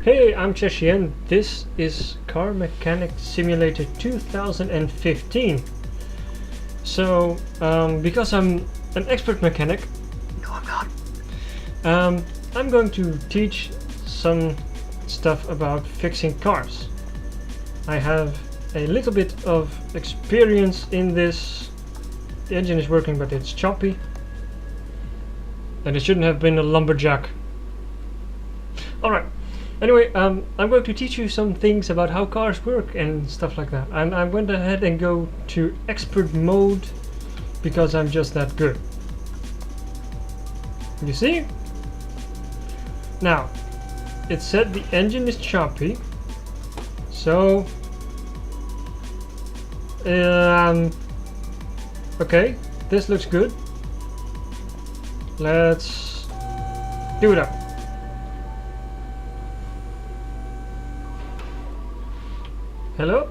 Hey, I'm Cheshi and this is Car Mechanic Simulator 2015. So, because I'm an expert mechanic, no I'm not, I'm going to teach some stuff about fixing cars. I have a little bit of experience in this. The engine is working but it's choppy. And it shouldn't have been a lumberjack. Alright. Anyway, I'm going to teach you some things about how cars work and stuff like that. And I went ahead and go to expert mode because I'm just that good. You see? Now, it said the engine is choppy. So, okay, this looks good. Let's do it up. Hello?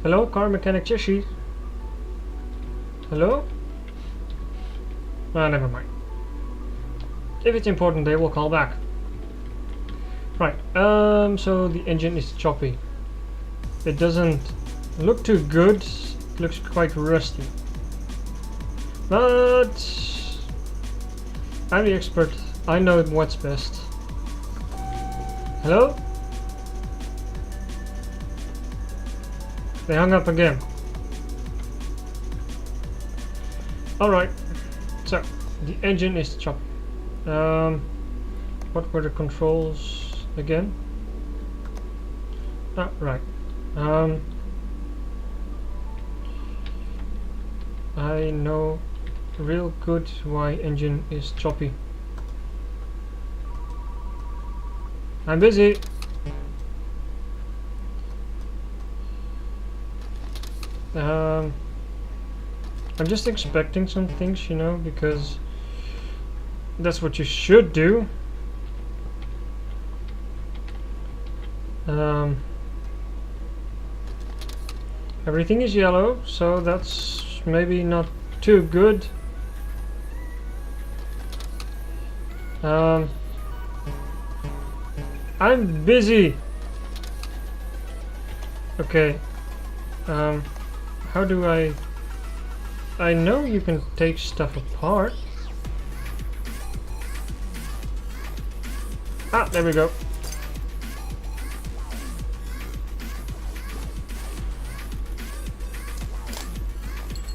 Hello, Car Mechanic Cheshi? Hello? Ah, never mind. If it's important, they will call back. Right, so the engine is choppy. It doesn't look too good. It looks quite rusty. But I'm the expert. I know what's best. Hello? They hung up again. Alright, so the engine is choppy. What were the controls again? Ah, right. I know real good why engine is choppy. I'm busy. I'm just expecting some things, you know, because that's what you should do. Everything is yellow, so that's maybe not too good. I'm busy. Okay. How do I know you can take stuff apart. Ah, there we go.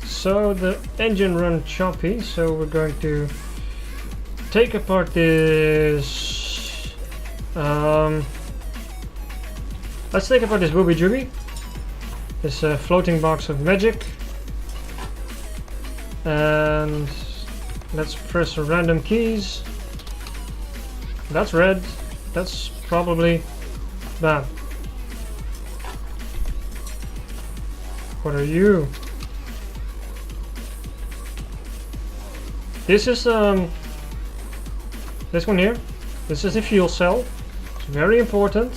So the engine run choppy, so we're going to take apart this. Let's take apart this Wooby Jooby, this floating box of magic, and let's press random keys. That's red. That's probably bad. What are you? This is this one here. This is the fuel cell. It's very important.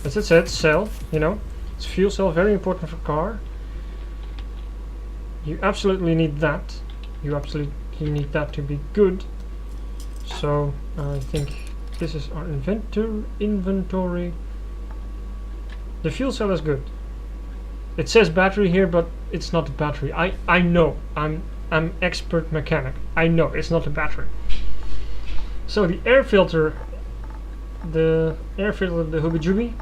As it said, cell, you know. It's fuel cell, very important for car. You absolutely need that. You absolutely need that to be good. So I think this is our inventory. The fuel cell is good. It says battery here, but it's not a battery. I know. I'm expert mechanic. I know it's not a battery. So the air filter of the Wooby Jooby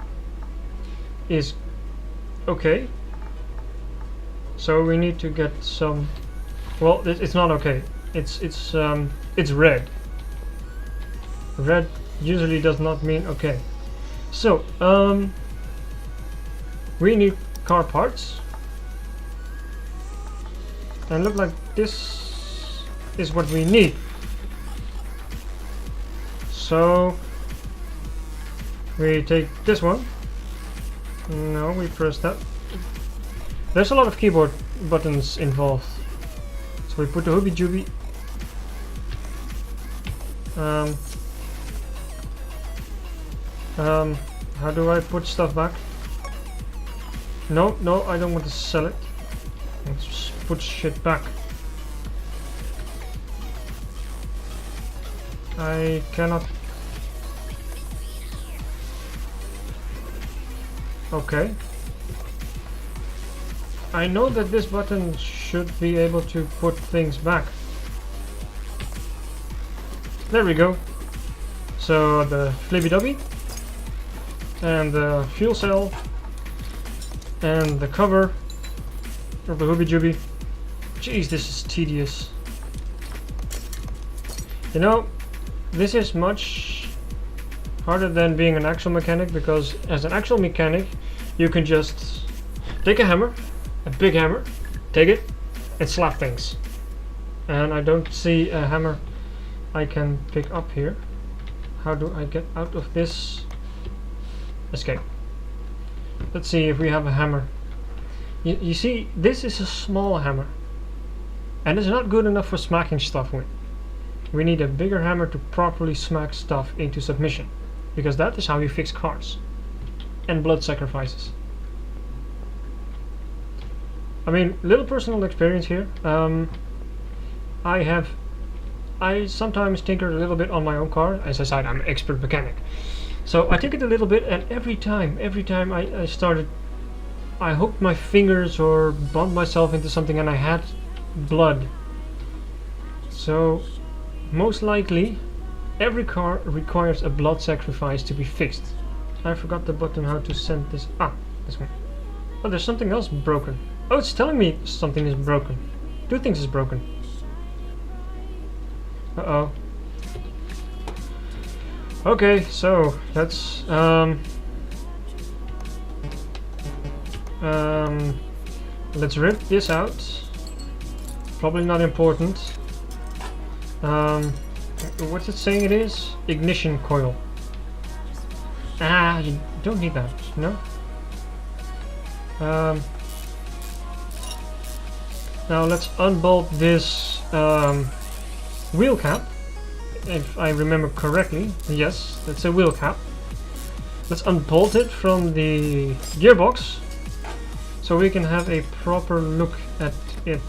is okay. So we need to get some. Well, it's not okay. It's red. Red usually does not mean okay. So we need car parts. And look like this is what we need. So we take this one. No, we press that. There's a lot of keyboard buttons involved. So we put the Wooby Jooby. How do I put stuff back? No, I don't want to sell it. Let's just put shit back. I cannot... Okay. I know that this button should be able to put things back. There we go. So the flibby-dubby and the fuel cell and the cover of the hooby-jooby. Jeez, this is tedious. You know, this is much harder than being an actual mechanic, because as an actual mechanic you can just take a hammer, a big hammer, take it and slap things. And I don't see a hammer I can pick up here. How do I get out of this? Escape. Let's see if we have a hammer. You see, this is a small hammer and it's not good enough for smacking stuff with. We need a bigger hammer to properly smack stuff into submission, because that is how you fix cars and blood sacrifices. I mean, little personal experience here. I sometimes tinker a little bit on my own car. As I said, I'm an expert mechanic. So I tinkered a little bit, and every time I started, I hooked my fingers or bumped myself into something and I had blood. So most likely every car requires a blood sacrifice to be fixed. I forgot the button how to send this. Ah, this one. Oh, there's something else broken. Oh, it's telling me something is broken. Two things is broken. Uh-oh. Okay, so let's let's rip this out. Probably not important. What's it saying it is? Ignition coil. Ah, you don't need that, no? Now let's unbolt this wheel cap. If I remember correctly, yes, that's a wheel cap. Let's unbolt it from the gearbox so we can have a proper look at it.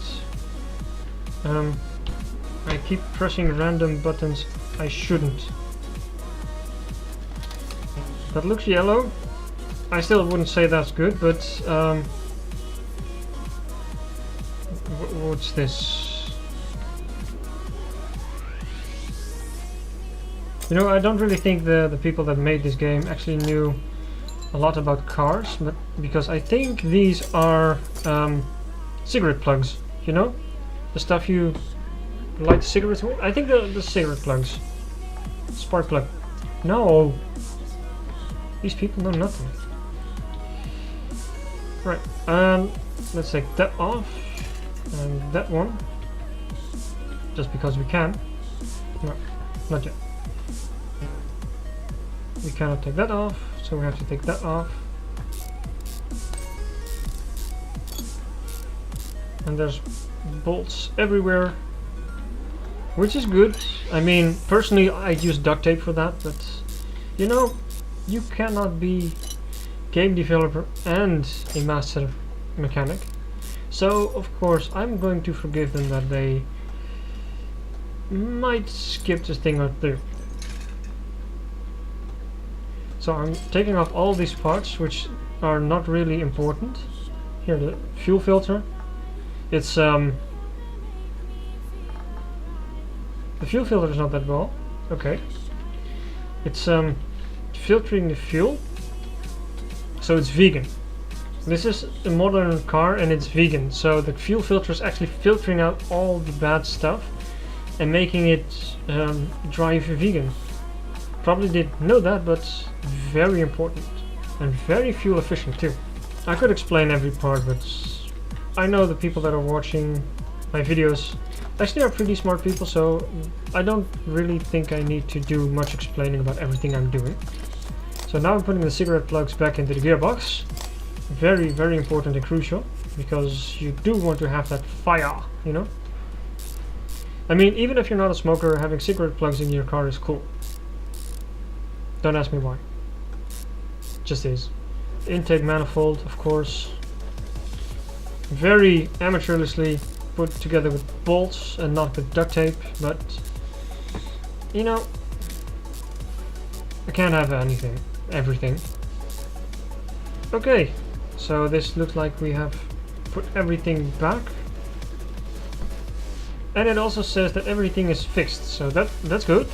I keep pressing random buttons I shouldn't. That looks yellow. I still wouldn't say that's good, but what's this? You know, I don't really think the people that made this game actually knew a lot about cars, but because I think these are cigarette plugs, you know? The stuff you light cigarettes with? I think the cigarette plugs. Spark plug. No! These people know nothing. Right, let's take that off, and that one. Just because we can. No, not yet. We cannot take that off, so we have to take that off. And there's bolts everywhere, which is good. I mean, personally I use duct tape for that, but you know, you cannot be game developer and a master mechanic. So of course I'm going to forgive them that they might skip this thing or two. So I'm taking off all these parts which are not really important. Here, the fuel filter. It's the fuel filter is not that well. Okay. It's filtering the fuel. So it's vegan. This is a modern car and it's vegan. So the fuel filter is actually filtering out all the bad stuff and making it drive vegan. Probably didn't know that, but very important and very fuel efficient too. I could explain every part, but I know the people that are watching my videos actually are pretty smart people, so I don't really think I need to do much explaining about everything I'm doing. So now I'm putting the cigarette plugs back into the gearbox. Very, very important and crucial, because you do want to have that fire, you know? I mean, even if you're not a smoker, having cigarette plugs in your car is cool. Don't ask me why. Just is. Intake manifold, of course. Very amateurishly put together with bolts and not with duct tape, but you know, I can't have everything. Okay, so this looks like we have put everything back. And it also says that everything is fixed, so that's good.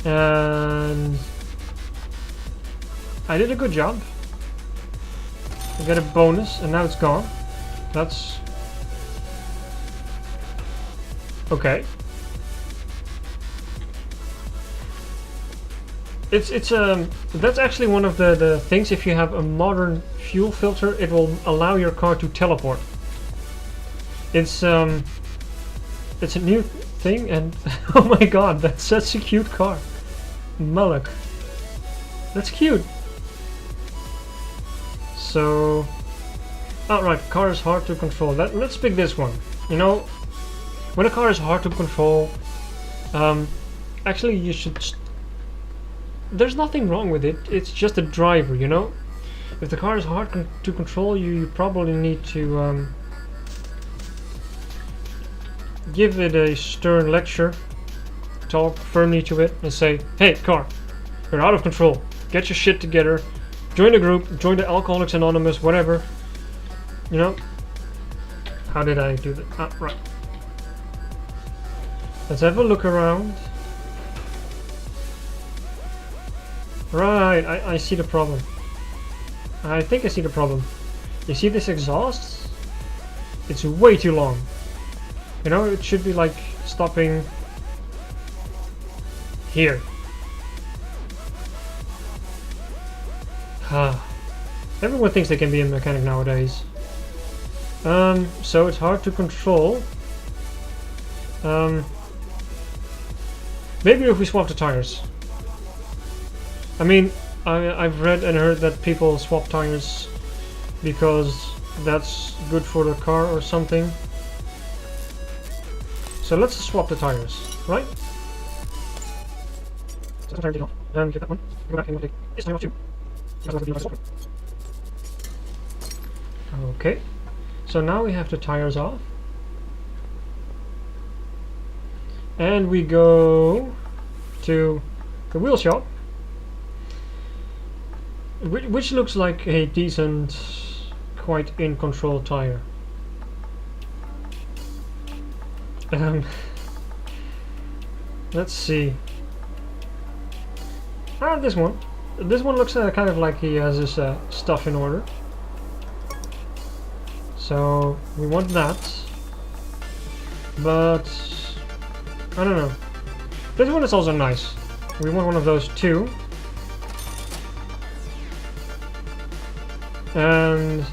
And I did a good job. I get a bonus, and now it's gone. That's okay. It's that's actually one of the things. If you have a modern fuel filter, it will allow your car to teleport. It's a new thing, and oh my god, that's such a cute car. Mullock. That's cute. So, alright, car is hard to control. Let's pick this one. You know, when a car is hard to control, actually you should... There's nothing wrong with it. It's just a driver, you know? If the car is hard to control, you probably need to give it a stern lecture, talk firmly to it, and say, hey, car, you're out of control. Get your shit together. Join the group, join the Alcoholics Anonymous, whatever. You know? How did I do that? Ah, right. Let's have a look around. Right, I see the problem. I think I see the problem. You see this exhaust? It's way too long. You know, it should be like stopping here. Everyone thinks they can be a mechanic nowadays. So it's hard to control. Maybe if we swap the tires. I mean, I've read and heard that people swap tires because that's good for the car or something. So let's swap the tires, right? And get that one. Go back and take this tire off too. Okay, so now we have the tires off. And we go to the wheel shop, which looks like a decent, quite in control tire. Let's see. This one. This one looks kind of like he has his stuff in order. So we want that. But I don't know. This one is also nice. We want one of those too. And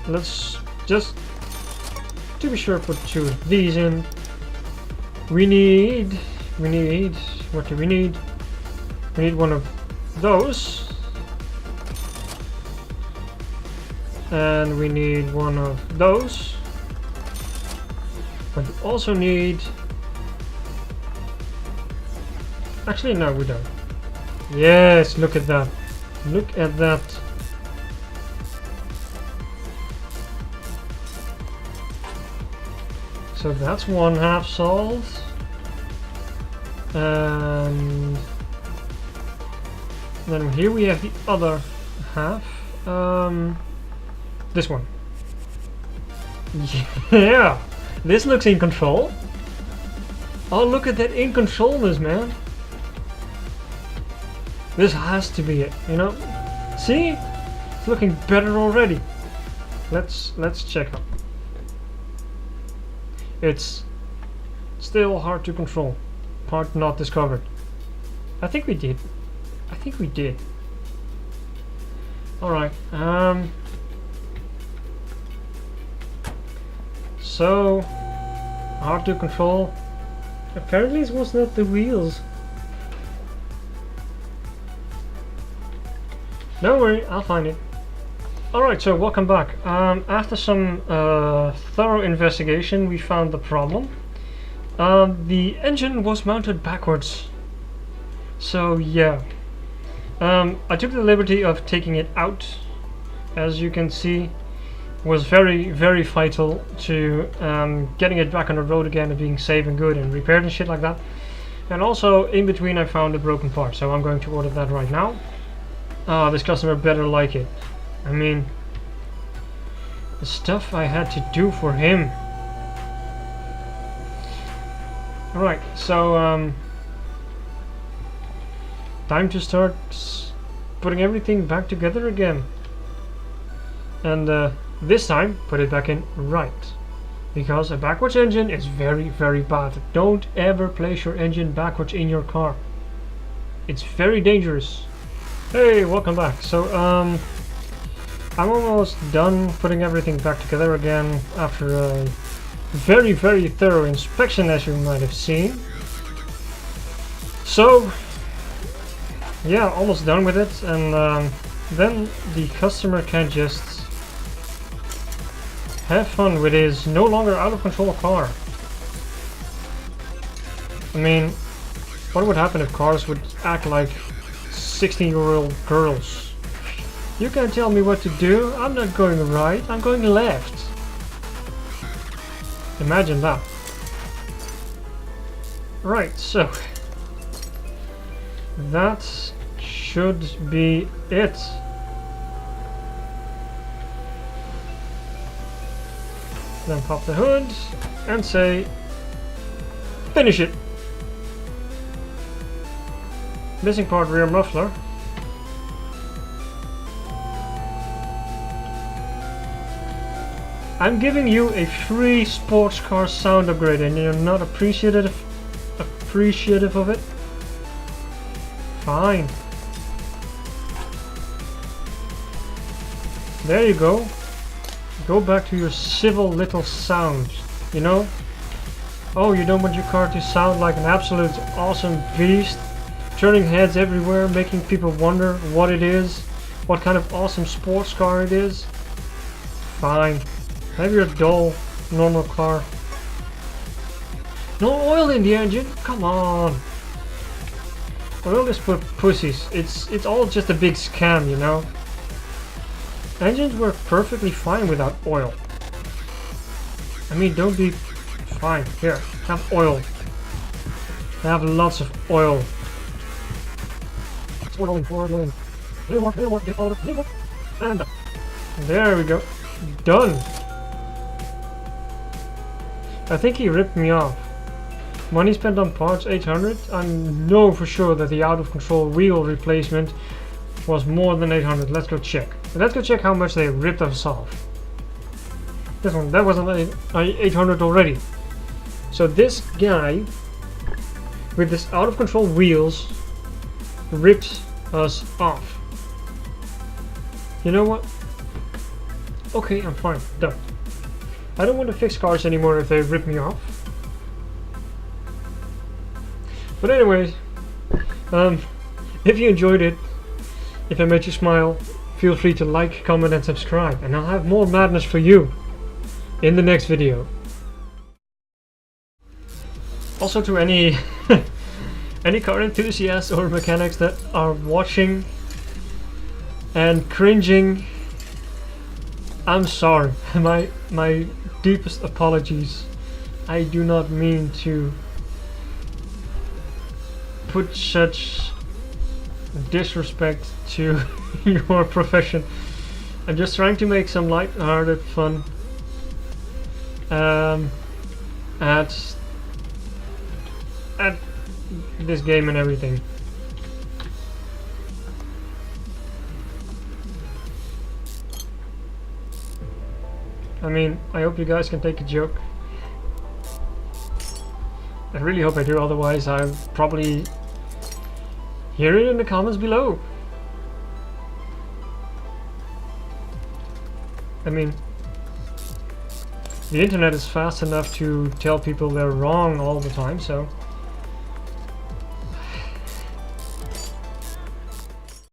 let's just, to be sure, put two of these in. We need, what do we need? We need one of those. And we need one of those. But we also need... Actually, no, we don't. Yes, look at that. Look at that. So that's one half solved. And then here we have the other half. This one. Yeah, this looks in control. Oh, look at that in controlness, man. This has to be it, you know. See, it's looking better already. Let's check up. It's still hard to control. Part not discovered. I think we did. I think we did. All right. So hard to control. Apparently, it was not the wheels. Don't worry, I'll find it. Alright, so welcome back. After some thorough investigation, we found the problem. The engine was mounted backwards. So yeah. I took the liberty of taking it out. As you can see, was very, very vital to getting it back on the road again and being safe and good and repaired and shit like that. And also in between I found a broken part, so I'm going to order that right now. This customer better like it. I mean, the stuff I had to do for him. Alright, so time to start putting everything back together again. And this time, put it back in right. Because a backwards engine is very, very bad. Don't ever place your engine backwards in your car. It's very dangerous. Hey, welcome back. So, I'm almost done putting everything back together again after a very, very thorough inspection, as you might have seen. So, yeah, almost done with it. And then the customer can just have fun with his no longer out of control car. I mean, what would happen if cars would act like 16-year-old girls? You can't tell me what to do. I'm not going right, I'm going left. Imagine that. Right, so that should be it. Then pop the hood and say, finish it. Missing part rear muffler. I'm giving you a free sports car sound upgrade and you're not appreciative of it? Fine. There you go. Go back to your civil little sound, you know? Oh, you don't want your car to sound like an absolute awesome beast, turning heads everywhere, making people wonder what it is, what kind of awesome sports car it is? Fine. Have your dull, normal car. No oil in the engine? Come on. Oil is for pussies. It's all just a big scam, you know? Engines work perfectly fine without oil. I mean, don't be fine. Here, have oil. Have lots of oil. And there we go. Done. I think he ripped me off. Money spent on parts 800. I know for sure that the out of control wheel replacement was more than 800. Let's go check. Let's go check how much they ripped us off. This one, that was an 800 already. So this guy with this out of control wheels ripped us off. You know what? Okay, I'm fine. Done. I don't want to fix cars anymore if they rip me off. But anyways, if you enjoyed it, if I made you smile, feel free to like, comment and subscribe, and I'll have more madness for you in the next video. Also to any any car enthusiasts or mechanics that are watching and cringing, I'm sorry. My deepest apologies. I do not mean to put such disrespect to your profession. I'm just trying to make some light-hearted fun at this game and everything. I mean, I hope you guys can take a joke. I really hope I do, otherwise I'll probably hear it in the comments below. I mean, the internet is fast enough to tell people they're wrong all the time, so